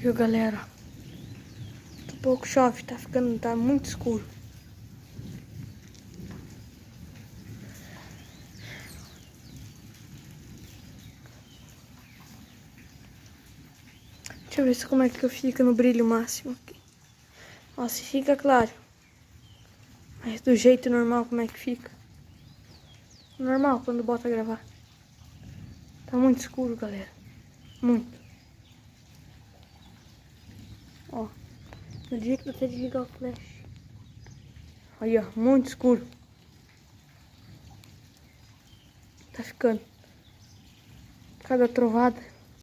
Viu, galera? Daqui a pouco chove, tá muito escuro. Deixa eu ver como é que fica no brilho máximo aqui. Nossa, fica claro. Mas do jeito normal, como é que fica? Normal, quando bota a gravar. Tá muito escuro, galera. Muito. Ó. No dia que você desligar o flash. Aí, ó. Muito escuro. Tá ficando. Cada trovada.